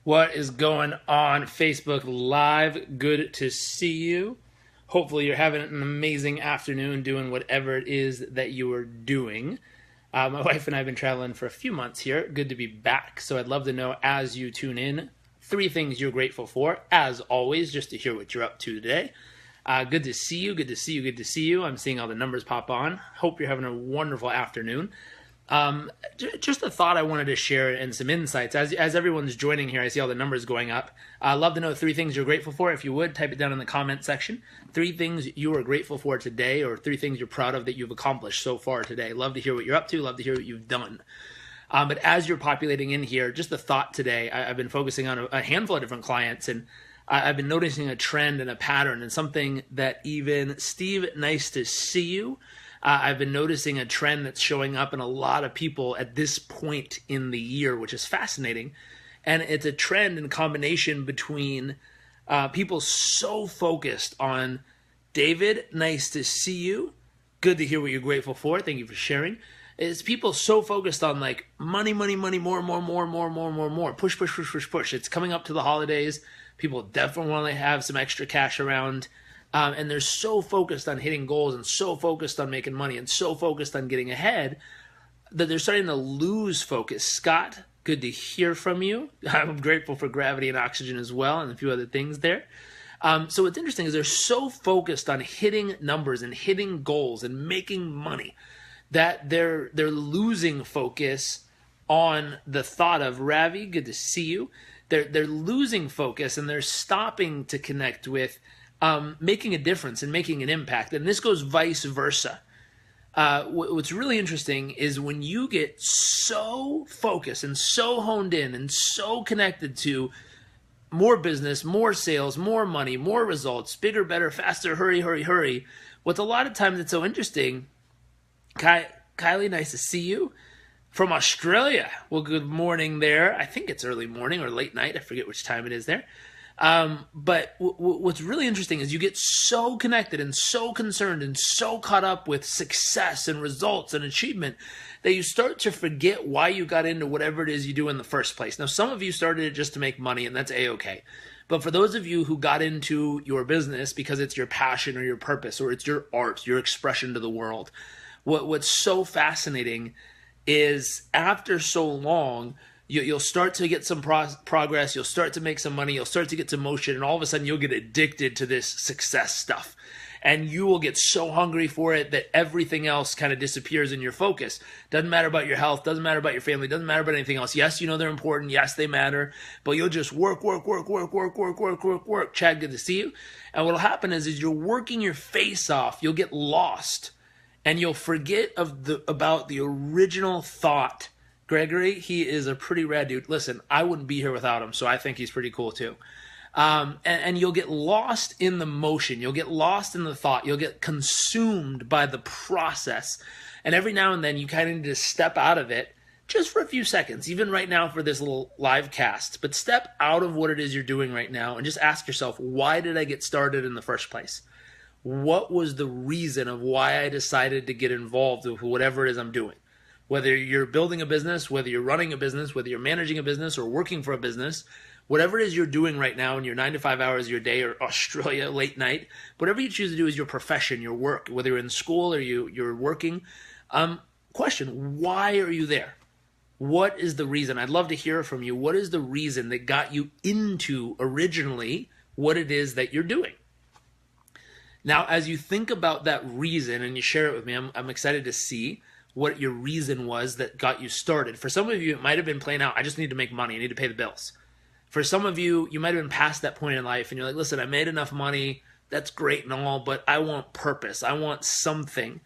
What is going on, Facebook Live? Good to see you. Hopefully you're having an amazing afternoon doing whatever it is that you are doing. My wife and I have been traveling for a few months here. Good to be back. So I'd love to know, as you tune in, 3 things you're grateful for. As always, just to hear what you're up to today. Good to see you. Good to see you. Good to see you. I'm seeing all the numbers pop on. Hope you're having a wonderful afternoon. Just a thought I wanted to share and some insights. As everyone's joining here, I see all the numbers going up. I'd love to know 3 things you're grateful for. If you would, type it down in the comment section. 3 things you are grateful for today, or 3 things you're proud of that you've accomplished so far today. Love to hear what you're up to. Love to hear what you've done. But as you're populating in here, just a thought today. I've been focusing on a handful of different clients, and I've been noticing a trend and a pattern, and something that even Steve, nice to see you. I've been noticing a trend that's showing up in a lot of people at this point in the year, which is fascinating. And it's a trend in combination between people so focused on, David, nice to see you. Good to hear what you're grateful for. Thank you for sharing. It's people so focused on like money, more. Push. It's coming up to the holidays. People definitely want to have some extra cash around. And they're so focused on hitting goals and so focused on making money and so focused on getting ahead that they're starting to lose focus. Scott, good to hear from you. I'm grateful for gravity and oxygen as well, and a few other things there. So what's interesting is they're so focused on hitting numbers and hitting goals and making money that they're losing focus on the thought of, Ravi, good to see you. They're losing focus, and they're stopping to connect with making a difference and making an impact. And this goes vice versa. What's really interesting is when you get so focused and so honed in and so connected to more business, more sales, more money, more results, bigger, better, faster, hurry. What's a lot of times it's so interesting, Kylie, nice to see you. From Australia. Well, good morning there. I think it's early morning or late night. I forget which time it is there. But what's really interesting is you get so connected and so concerned and so caught up with success and results and achievement that you start to forget why you got into whatever it is you do in the first place. Now, some of you started it just to make money, and that's A-okay. But for those of you who got into your business because it's your passion or your purpose or it's your art, your expression to the world, what's so fascinating is after so long, you'll start to get some progress, you'll start to make some money, you'll start to get some motion, and all of a sudden you'll get addicted to this success stuff. And you will get so hungry for it that everything else kind of disappears in your focus. Doesn't matter about your health, doesn't matter about your family, doesn't matter about anything else. Yes, you know they're important, yes, they matter, but you'll just work. Chad, good to see you. And what'll happen is you're working your face off, you'll get lost, and you'll forget about the original thought. Gregory, he is a pretty rad dude. Listen, I wouldn't be here without him, so I think he's pretty cool too. And you'll get lost in the motion. You'll get lost in the thought. You'll get consumed by the process. And every now and then you kind of need to step out of it just for a few seconds, even right now for this little live cast. But step out of what it is you're doing right now and just ask yourself, why did I get started in the first place? What was the reason of why I decided to get involved with whatever it is I'm doing? Whether you're building a business, whether you're running a business, whether you're managing a business or working for a business, whatever it is you're doing right now in your 9 to 5 hours of your day, or Australia late night, whatever you choose to do is your profession, your work, whether you're in school or you're working. Question, why are you there? What is the reason? I'd love to hear from you. What is the reason that got you into originally what it is that you're doing? Now, as you think about that reason and you share it with me, I'm excited to see what your reason was that got you started. For some of you, it might have been plain out, I just need to make money, I need to pay the bills. For some of you, you might have been past that point in life and you're like, listen, I made enough money, that's great and all, but I want purpose, I want something.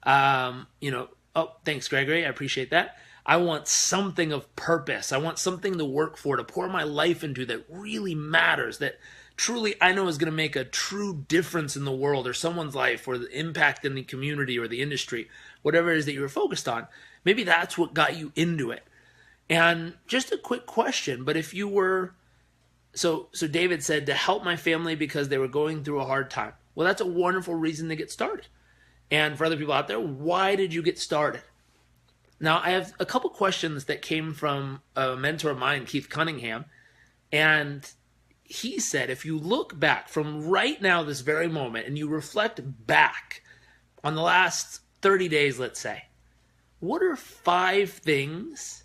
Thanks, Gregory, I appreciate that. I want something of purpose. I want something to work for, to pour my life into that really matters, that truly I know is going to make a true difference in the world or someone's life or the impact in the community or the industry, whatever it is that you were focused on. Maybe that's what got you into it. And just a quick question, but if you were, so David said, to help my family because they were going through a hard time. Well, that's a wonderful reason to get started. And for other people out there, why did you get started? Now, I have a couple questions that came from a mentor of mine, Keith Cunningham, And he said, if you look back from right now, this very moment, and you reflect back on the last 30 days, let's say, what are 5 things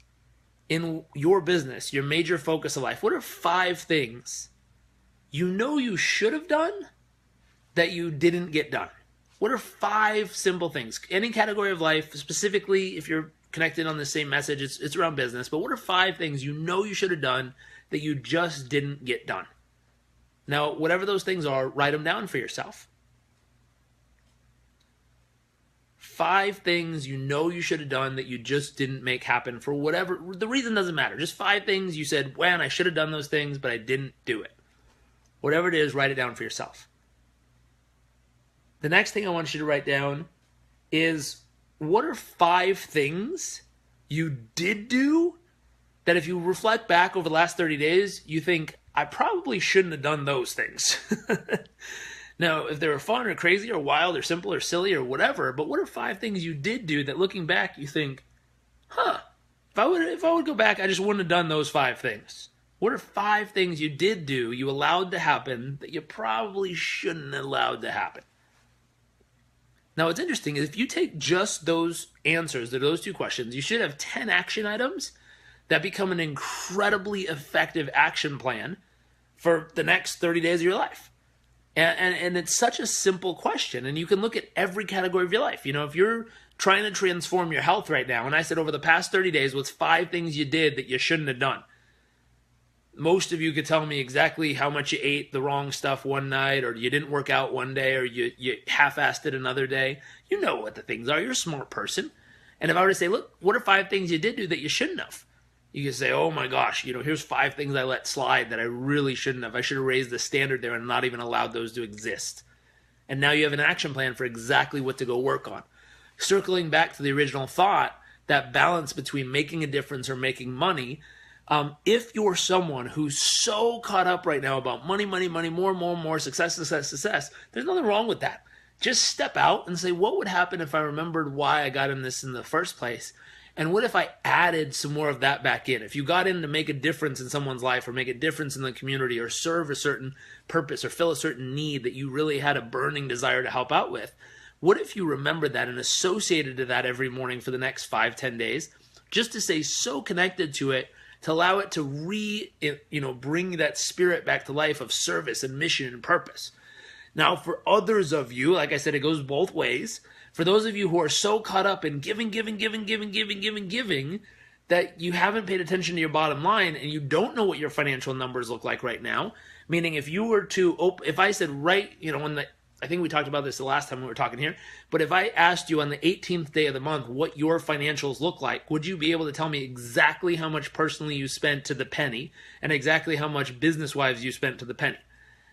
in your business, your major focus of life? What are 5 things you know you should have done that you didn't get done? What are 5 simple things? Any category of life, specifically if you're connected on the same message, it's around business, but what are 5 things you know you should have done that you just didn't get done? Now, whatever those things are, write them down for yourself. 5 things you know you should have done that you just didn't make happen for whatever, the reason doesn't matter. Just 5 things you said, man, I should have done those things, but I didn't do it. Whatever it is, write it down for yourself. The next thing I want you to write down is, what are 5 things you did do that if you reflect back over the last 30 days, you think, I probably shouldn't have done those things. Now, if they were fun or crazy or wild or simple or silly or whatever, but what are 5 things you did do that looking back you think, if I would go back, I just wouldn't have done those 5 things. What are 5 things you did do, you allowed to happen, that you probably shouldn't have allowed to happen? Now, what's interesting is if you take just those answers to those 2 questions, you should have 10 action items that become an incredibly effective action plan for the next 30 days of your life. And it's such a simple question, and you can look at every category of your life. You know, if you're trying to transform your health right now, and I said over the past 30 days, what's 5 things you did that you shouldn't have done? Most of you could tell me exactly how much you ate the wrong stuff one night, or you didn't work out one day, or you half-assed it another day. You know what the things are. You're a smart person. And if I were to say, look, what are 5 things you did do that you shouldn't have? You can say, oh my gosh, here's 5 things I let slide that I really shouldn't have. I should have raised the standard there and not even allowed those to exist. And now you have an action plan for exactly what to go work on. Circling back to the original thought, that balance between making a difference or making money, if you're someone who's so caught up right now about money, more, success, there's nothing wrong with that. Just step out and say, what would happen if I remembered why I got in this in the first place? And what if I added some more of that back in? If you got in to make a difference in someone's life or make a difference in the community or serve a certain purpose or fill a certain need that you really had a burning desire to help out with, what if you remembered that and associated to that every morning for the next 5-10 days, just to stay so connected to it, to allow it to bring that spirit back to life of service and mission and purpose. Now, for others of you, like I said, it goes both ways. For those of you who are so caught up in giving, that you haven't paid attention to your bottom line and you don't know what your financial numbers look like right now, meaning if you were to, if I said I think we talked about this the last time we were talking here, but if I asked you on the 18th day of the month what your financials look like, would you be able to tell me exactly how much personally you spent to the penny and exactly how much business-wise you spent to the penny?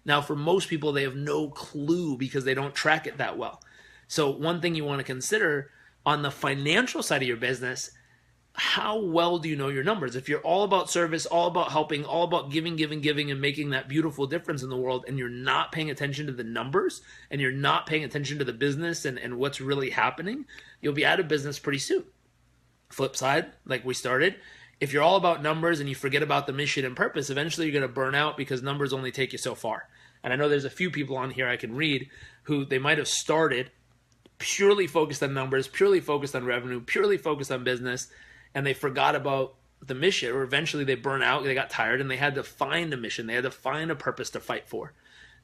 Now, for most people, they have no clue because they don't track it that well. So one thing you want to consider on the financial side of your business, how well do you know your numbers? If you're all about service, all about helping, all about giving, and making that beautiful difference in the world, and you're not paying attention to the numbers, and you're not paying attention to the business and what's really happening, you'll be out of business pretty soon. Flip side, like we started, if you're all about numbers and you forget about the mission and purpose, eventually you're going to burn out because numbers only take you so far. And I know there's a few people on here I can read who they might have started purely focused on numbers, purely focused on revenue, purely focused on business, and they forgot about the mission, or eventually they burn out, they got tired, and they had to find a mission. They had to find a purpose to fight for.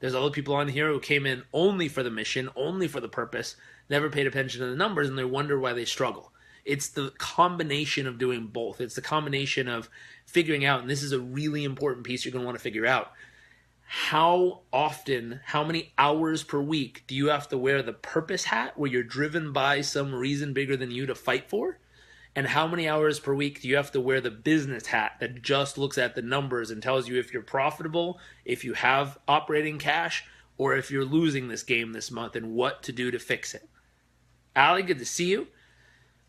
There's other people on here who came in only for the mission, only for the purpose, never paid attention to the numbers, and they wonder why they struggle. It's the combination of doing both. It's the combination of figuring out, and this is a really important piece you're going to want to figure out, how often, how many hours per week do you have to wear the purpose hat where you're driven by some reason bigger than you to fight for? And how many hours per week do you have to wear the business hat that just looks at the numbers and tells you if you're profitable, if you have operating cash, or if you're losing this game this month and what to do to fix it? Allie, good to see you.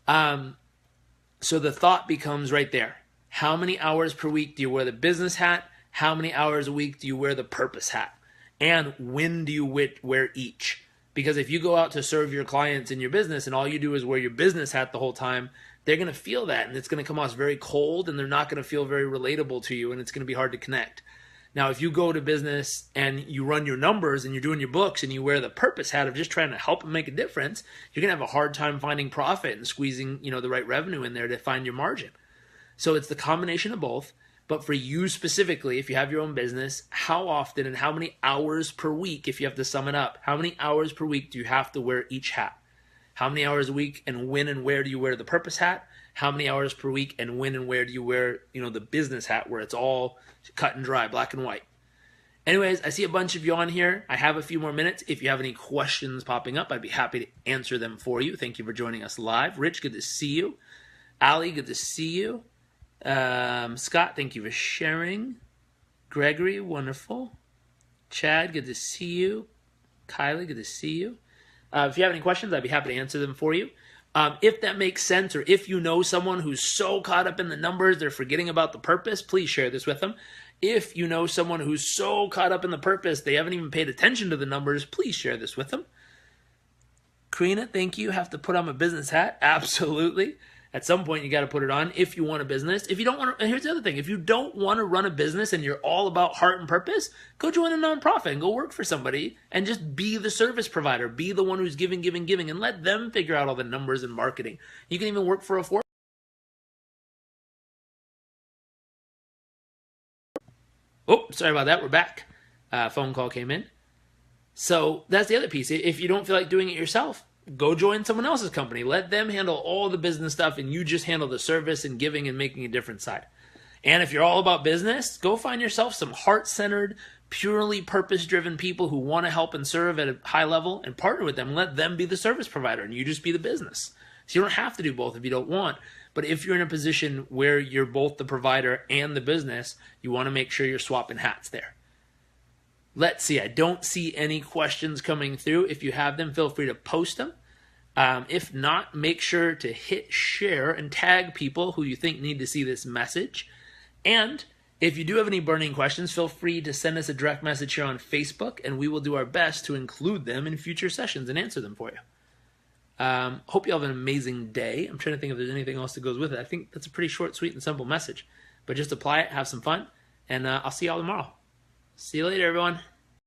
So the thought becomes right there. How many hours per week do you wear the business hat? How many hours a week do you wear the purpose hat? And when do you wear each? Because if you go out to serve your clients in your business and all you do is wear your business hat the whole time, they're going to feel that, and it's going to come off very cold, and they're not going to feel very relatable to you, and it's going to be hard to connect. Now, if you go to business and you run your numbers and you're doing your books and you wear the purpose hat of just trying to help and make a difference, you're going to have a hard time finding profit and squeezing, the right revenue in there to find your margin. So it's the combination of both. But for you specifically, if you have your own business, how often and how many hours per week, if you have to sum it up, how many hours per week do you have to wear each hat? How many hours a week and when and where do you wear the purpose hat? How many hours per week and when and where do you wear, the business hat where it's all cut and dry, black and white? Anyways, I see a bunch of you on here. I have a few more minutes. If you have any questions popping up, I'd be happy to answer them for you. Thank you for joining us live. Rich, good to see you. Ali, good to see you. Scott, thank you for sharing. Gregory, wonderful. Chad, good to see you. Kylie, good to see you. If you have any questions, I'd be happy to answer them for you. If that makes sense, or if you know someone who's so caught up in the numbers, they're forgetting about the purpose, please share this with them. If you know someone who's so caught up in the purpose, they haven't even paid attention to the numbers, please share this with them. Karina, thank you. Have to put on my business hat? Absolutely. At some point, you got to put it on if you want a business. If you don't want to, and here's the other thing. If you don't want to run a business and you're all about heart and purpose, go join a nonprofit and go work for somebody and just be the service provider. Be the one who's giving, and let them figure out all the numbers and marketing. You can even work for a Oh, sorry about that. We're back. Phone call came in. So that's the other piece. If you don't feel like doing it yourself, go join someone else's company. Let them handle all the business stuff and you just handle the service and giving and making a different side. And if you're all about business, go find yourself some heart-centered, purely purpose-driven people who want to help and serve at a high level and partner with them. Let them be the service provider and you just be the business. So you don't have to do both if you don't want. But if you're in a position where you're both the provider and the business, you want to make sure you're swapping hats there. Let's see. I don't see any questions coming through. If you have them, feel free to post them. If not, make sure to hit share and tag people who you think need to see this message. And if you do have any burning questions, feel free to send us a direct message here on Facebook, and we will do our best to include them in future sessions and answer them for you. Hope you have an amazing day. I'm trying to think if there's anything else that goes with it. I think that's a pretty short, sweet, and simple message. But just apply it, have some fun, and I'll see y'all tomorrow. See you later, everyone.